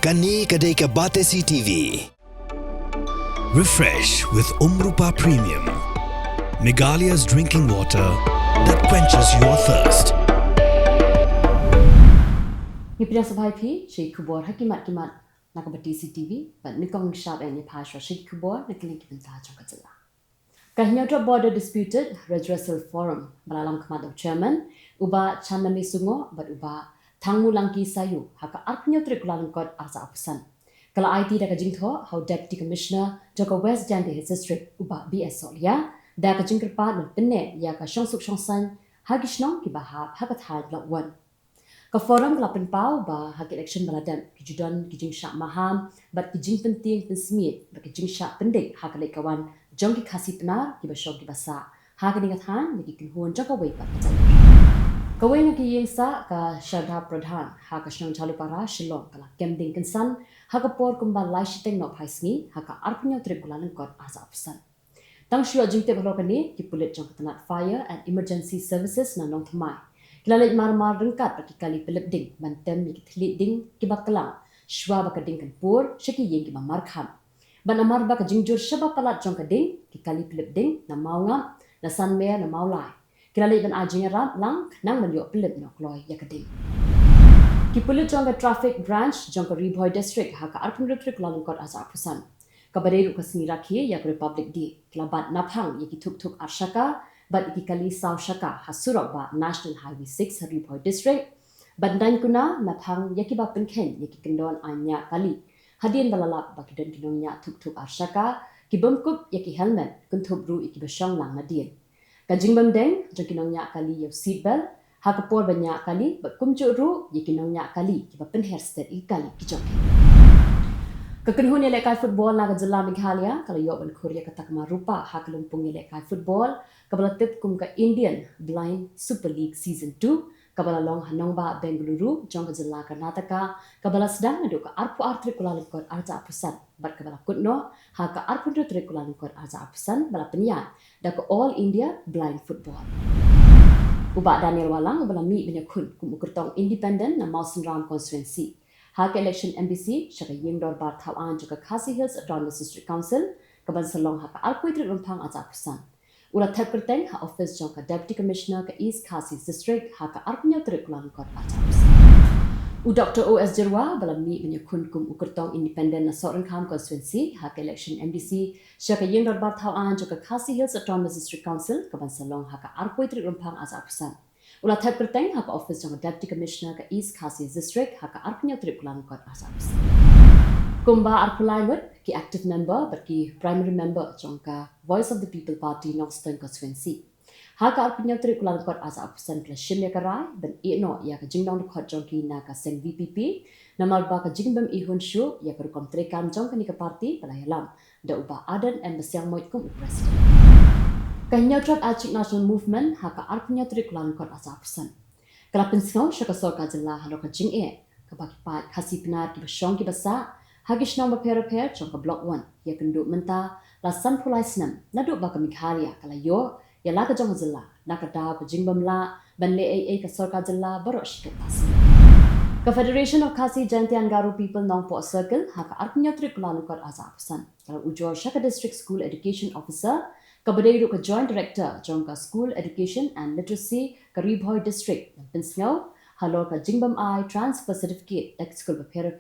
Kani kadai ke Batesi TV. Refresh with Rupa Premium, Meghalaya's drinking water that quenches your thirst. Nipia sabai phi Sheikh Khubor hakimat nak Batesi TV but nikong sharp and Pasha Sheikh Khubor Kylleng Jylla. Kahnyota border disputed redressal forum balalam khamad chairman uba chanami sungo but uba Tangulangki sayu haka arpnyotri Kyllalyngkot arsa apusan. Kala IT da kajingtho how deputy commissioner joko West Jandi his district uba BS Solia da kajingkerpa dan penne ya ka shongsuk shongsan hagishnong ki bahap hakathal blok 1. Ka forum kala penpau ba hak election baladan kijudon kijing syak maham bat kijing penting pensmit ba kijing syak pendek hak kawan jongki khasi penar ki basok ki basa hak ningathan ni kinhun joko wei pat. Kawai ki yengsa ka Shardha Pradhan haka shnong chalu para Shillong kala kemding kensan haka por kumba lai shiteng no phaisngi haka arpnyotri Kyllalyngkot asa apsan. Tang shua jingte bhalokani ki pulit jong katanat fire and emergency services na nong thamai. Kilalit mar rengkat baki kali pelipding bantem ki thlit ding ki baklang shwa bakading kan pur shaki yeng ki mamarkham. Ban amar baka jingjur shaba palat jong kading ki kali pelipding na maungam na sanmer na maulai. Kilalit ban ajing ram lang nang menyok pelip nok loy yakading. Kipulit jongka traffic branch jongka Pyrthei district haka arpnyotri Kyllalyngkot asa apusan. Kabadai ru kasni rakhi yak Republic Day kilabat naphang yaki tuk arshaka bat ikikali saw shaka hasurok ba National Highway 6 Pyrthei district bat dan kuna naphang yaki ba penkhen yaki kendon anya kali hadien balalap ba kidon kinongnya tuk arshaka kibamkup yaki helmet kuntup ru iki basyong lang nadien. Kajingbam deng jongkinongnya kali yo seatbelt hakapor banyak kali bat kumjuk ru yikinongnya kali kiba penhairset ikali kijok. Kekenhun lekai football naga Jylla Meghalaya kalau yo ban Korea katakma rupa hakalumpung lekai football kabala tip kum ka Indian Blind Super League season 2 kabala long hanongba Bengaluru jongka Jylla Karnataka kabala sedang nadu ka arpu artri Kyllalyngkot arja apusan bat kabala kutno haka arpu artri Kyllalyngkot arja apusan bala penyan da ka All India Blind Football. Ubak Daniel Walang ubala mi benyakun kum ukurtong independent na Mawson Ram constituency. Hak election MBC syaka yingdor bar thawan juga Khasi Hills Autonomous District Council kaban salong haka arpuitri rumpang aja apusan. Ula terperteng ha office jongka deputy commissioner ke East Khasi District haka arpnyotri Kyllalyngkot aja apusan. U Dr. OS Jirwa bala mi benyakun kum ukurtong independent na Sorenkam constituency hak election MBC syaka yingdor bar thawan juga Khasi Hills Autonomous District Council kaban salong haka arpuitri rumpang aja apusan. Ulah thak perteng haka office jong deputy commissioner ke East Khasi district haka arpnyotri Kyllalyngkot asapus. Kumba arpulaimut ki active member berki primary member jongka Voice of the People Party Northern constituency. Haka arpnyotri Kyllalyngkot asapusan plus shimya karai ben ino ya ka jingdong khot jongki na ka seng VPP namar ba ka jingbam ihun shu ya ka kontrekan jongka ni ka party palayalam da uba adan embassy yang moit kum president. Kahnyotrat Achik National Movement haka arpnyotri Kyllalyngkot asapusan. Kalapin sngau syaka sorka Jylla halo ka jing ka bakipat khasi penar ki basyong ki basa hagishnong ba per jongka block 1 ya kenduk menta la sanpulai snam naduk ba ka Meghalaya kala yo ya la ka jong Jylla nak da ka jingbam la ban le ka sorka Jylla barosh ke pas. Ka Federation of Khasi Jantian Garu People Nongpo Circle haka arpnyotri Kyllalyngkot asapusan. Kala ujor syaka District School Education Officer Kabadai ka Joint Director jongka School Education and Literacy ka Pyrthei District yang pensngau halor ka jingbam ai transfer certificate ek school ba per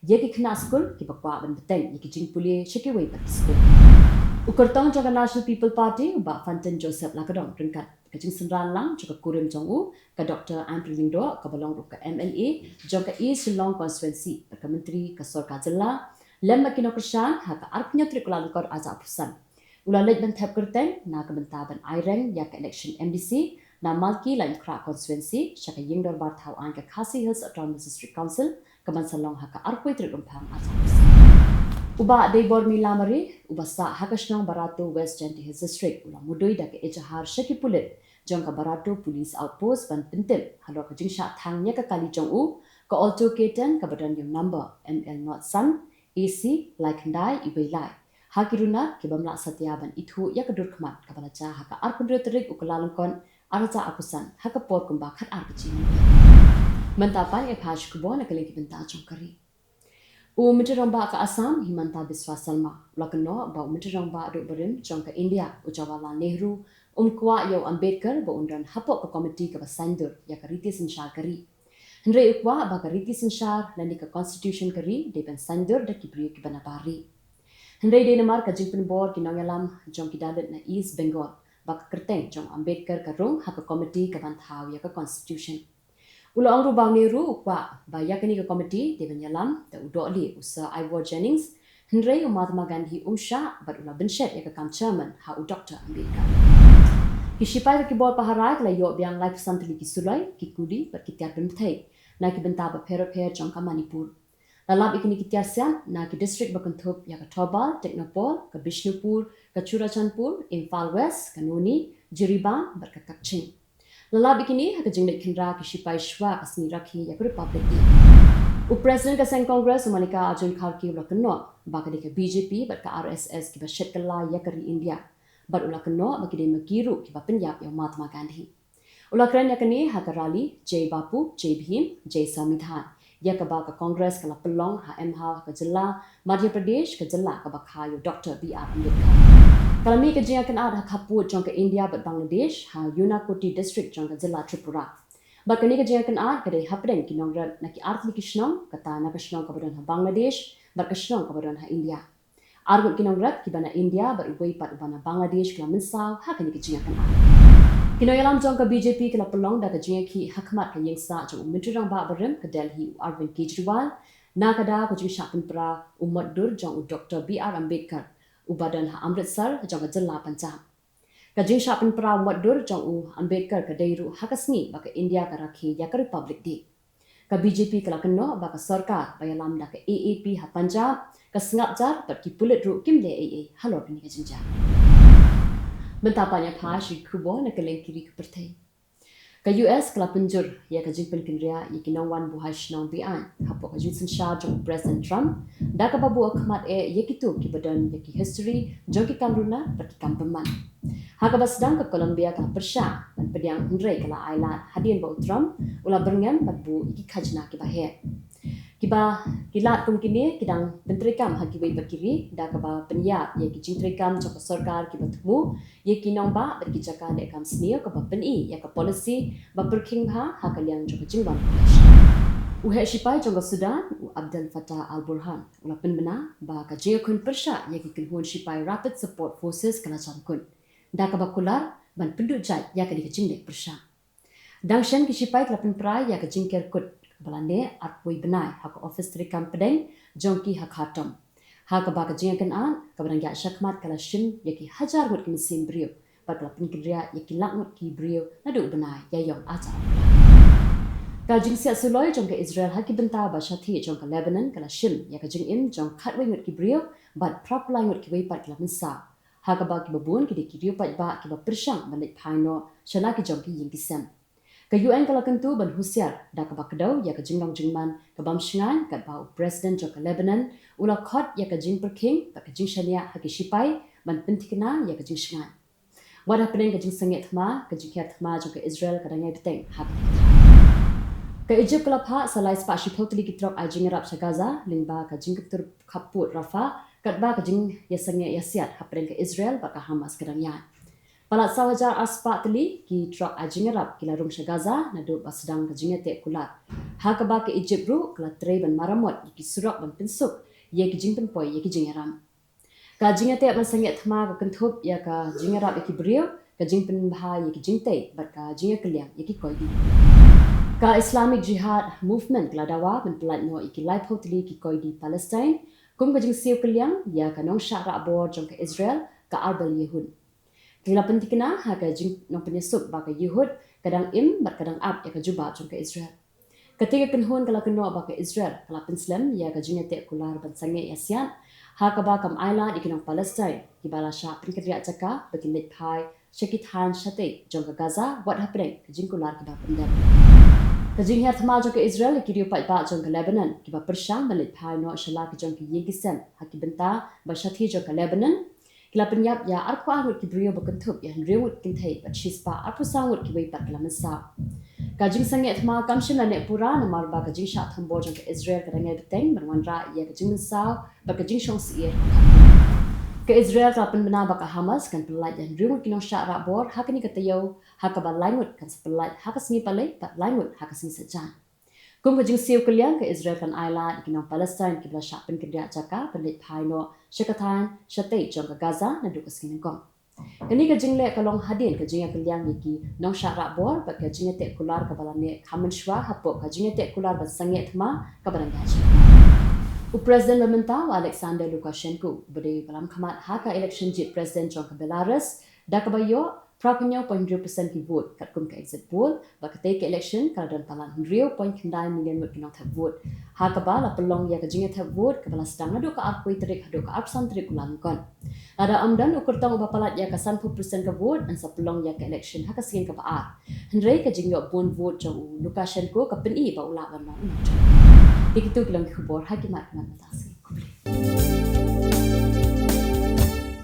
yeki khna school ki bakwa ban beteng yeki jingpuli sheki wei pat school ukurtong jongka National People Party ba Fantin Joseph lakadong ringkat ka jing senran lang jongka kurim jongu ka Dr. Andrew Lindo ka balong ka MLA jongka East Shillong constituency ka menteri ka Sorka Jylla lem makinokrshan haka arpnyotri Kyllalyngkot aja apusan. Ulalaj ban thap kerteng na kabentaban Ireng ya ka election MBC na Malki Lain Kra constituency syaka yingdor bar thau an ka Khasi Hills Autonomous District Council kaban salong haka arpuitri rumpang atas. Uba Deibor Milamari uba sa hakashnong Barato West Jandi Hills District ula mudoi da ka ejahar syaki pulit jongka Barato Police Outpost ban pentil halo ka jingsha thangnya ka kali jong u ka alto keten ka badan yung number ML not sun AC like ndai ibailai. Hakiruna kibamla satyaban itu ya kedur khmat kabalacha haka arpundrotrik Kyllalyngkot arja apusan haka por kumba khat arpchi. Mentapan e phash kubo na Kylleng benta jongkari. Menteri Ramba ke Assam Himanta Biswa Salma ulakno ba Menteri Ramba duk berim jong ke India Jawaharlal Nehru kwa yo Ambedkar ba undran hapok ke komiti ke basandur ya ke riti sensyar kari. Hendrai ukwa ba ke riti sensyar dan di ke constitution kari de ban sandur da ki beri ki banabari. Hendrai de namar ke jingpen board ki nongalam jong ki dalit na East Bengal ba ke kerteng jong Ambedkar ke rung ha ke komiti ke bantau ya ke constitution. Ulang rubang Nehru ukwa ba yakni ke komiti de banyalam da udoli usa Ivor Jennings Hendrai Mahatma Gandhi umsha bat ula benshet ya ke kam chairman ha u Dr. Ambedkar. Kishipai ki bol paharai la yo biang life santli ki sulai ki kudi bat ki tiar Pyrthei na ki benta ba per jong ka Manipur. Dalam ikini ki tiar sian na ki district bakantup ya ke Thobal, Teknopol, ke Bishnupur, ke Churachandpur, Imphal West, ke Noni, Jiribam bat ke Kakching. Lalab ikini ha ke jinglet kendra ki shipai shwa ka sni rakhi ya ke Republic Day. Presiden ke Seng Congress Malika Arjun Kharki ula keno ba ke BJP bat ke RSS ki ba shet kala ya ke India. Bat ula keno ba ki de makiru ki ba Punjab ya Mahatma Gandhi. Ula kren ya kini ha ke rally Jai Bapu, Jai Bhim, Jai Samvidhan. Ya ke ba ke Congress kala pelong ha MH ke Jylla, Madhya Pradesh ke Jylla ke ba khayo Dr. B.R. Ambedkar. Kalau mi kerja akan ada kaput jong ke India bat Bangladesh ha Unakoti district jong ke Jylla Tripura. Bat kini kerja akan ada kedai hapden ki nongrat na ki artli ki shnong kata na ka shnong ka badan ha Bangladesh bat ka shnong ka badan ha India. Argut ki nongrat ki bana India bat ubay pat bana Bangladesh kala mensaw ha kini kerja akan ada. Kinoyalam jong ke BJP kala pelong da kerja ki hakmat ka yengsa jong Menteri Ramba barem ke Delhi Arvind Kejriwal na kada ko jing syapun pra umat dur jong Dr. B.R. Ambedkar ubadan ha Amritsar jong Jylla Punjab. Kajing syapin pra wadur jong Ambedkar ke dairu hakasni baka India ka rakhi ya ke Republic Day. Ka BJP kala keno baka sarkar bayalam da ke AAP ha Punjab ka sengap jar bat ki pulit ru kimle AA halor ni ka jinja. Bentapanya pha Shri Khubor na Kylleng kiri ke Pyrthei. Ka US kala penjur ya ka jingpen kinria ya kinongwan buhai shnong bian hapo ka jinsen sha jong President Trump da ka babu akhmat ya kitu ki badan ya ki history jong ki kamruna bat ki kampeman. Ha ka basdang ka Colombia ka persha dan pediang hendrai kala island hadien ba Trump ula berngam bat bu ki khajna ki bahe. Kiba kilat kum kini kidang pentrikam ha ki bai bakiri da ka ba penya ya ki jingtrikam jong sarkar ki batmu ya ki nong ba bat ki jaka de kam sneo ka ba peni ya ka policy ba perking ha ka liang jong jingban. Uhe shipai jong Sudan Abdel Fattah al-Burhan ula penbena ba ka jia kun persha ya ki kilhun shipai Rapid Support Forces kala jamkun. Da ka ba kular ban penduk jai ya ka di jingde persha. Dangshan ki shipai kala penprai ya ka jingker kut balane atpui benai ha ka office trikam pedeng jongki ha khatam. Ha ka ba ka jia kan an ka barang ya shakmat kala shin ya ki hajar gut ki mesin brio ba kala penkria ya ki laknut ki brio nadu benai ya yong aja. Ka jing sia suloi jong ke Israel ha ki benta ba shathi jong ka Lebanon kala shin ya ka jing im jong khatwai ngut ki brio bat proplai ngut ki wei pat kala mensa. Ha ka ba ki babun ki de ki rio pat ba ki ba persyang balik phaino shana ki jong ki ying ki sem. Ka UN kala kentu ban husiar da ka ba kedau ya ka jinglong jingman ka bam shngan ka ba President jong ka Lebanon ula khot ya ka jing perking ba ka jing shania ha ki shipai ban pentikna ya ka jing shngan. Wada pening ka jing sanget thma ka jing khat thma jong ka Israel ka dangai beteng ha ka Egypt kala pha salai spa shi totally ki trok a jing rap Gaza lingba ka jing ketur khaput Rafa kat ba ka jing ya sange ya siat ha pening ka Israel ba ka Hamas ka dangyan. Palat sawajar aspa teli ki trok a jing rap kila rum Gaza na do basdang ka jing te kulat. Ha ka ba ka Egypt ru kala trei ban maramot ki surak ban pensuk ye ki jing penpoi ye ki jing ram. Ka jing te ban sange thma ka kentup ya ka jing rap ki brio ka jing pen bha ye ki jing te ba ka jing Kylleng ye ki koi di. Ka Islamic Jihad movement kala dawa ban pelat no iki life hoteli ki koi di Palestine kum ka jing siu Kylleng ya ka nong syara bor jong ka Israel ka arbal Yehud. Kila pentikna ha ka jing nong penyesuk ba ka Yehud kadang im bat kadang ab ya ka juba jong ka Israel. Ketika kenhun kala keno ba ka Israel kala penslam ya ka jing te kular ban sange ya sian ha ka ba kam island ikinong Palestine ki bala sha prinkriya jaka bakin let phai shakit han shate jong ka Gaza what happening ka jing kular ki ba pendam. Kajing her thma jong ka Israel ki rio pat ba jong ka Lebanon ki ba persyang balit phai no shala ki jong ki yegisem ha ki benta ba shathi jong ka Lebanon Kila penyap ya arko angut ki brio bakentup ya rewut kintai bat chispa arpo sangut ki wei pat kila mesa. Kajing sanget ma kamshin la nek pura na marba kajing sha thambor jang ke Israel kadangai beteng berwanra ya kajing mensau ba kajing shong siye. Ke Israel kapan benar baka Hamas kan pelait yang rewut kinong sha rabor hakani katayo hakaba langut kan sepelait hakasni palai pat langut hakasni sejan. Kum kajing siu Kylleng ke Israel kan island kinong Palestine ki bla sha pen kedya jaka pelit phaino syakatan syate jong ke Gaza na dukas kinengkong. Kini kajing le kalong hadin kajing Kylleng niki nong sha rabor ba kajing te kular kabalane khamen shwa hapo kajing te kular ba sanget ma kabaran gaji. Presiden meminta Alexander Lukashenko beri dalam khamat haka election jit presiden jong ke Belarus da kabayo prapunyo 0.2% ki vote kat kum ke exit poll ba kate ke election kala dan talan 0.9 million vote kinong thap vote haka ba la pelong ya kajing thap vote ke bala sedang adu ka apoi terik adu ka apsan terik Kyllalyngkot ada amdan ukur tong ba palat ya ka 90% ke vote dan sa pelong ya ke election haka singin ka ba hendrei kajing yo bon vote jong Lukashenko ka peni ba ula ban Begitu Khubor hakimat matasi.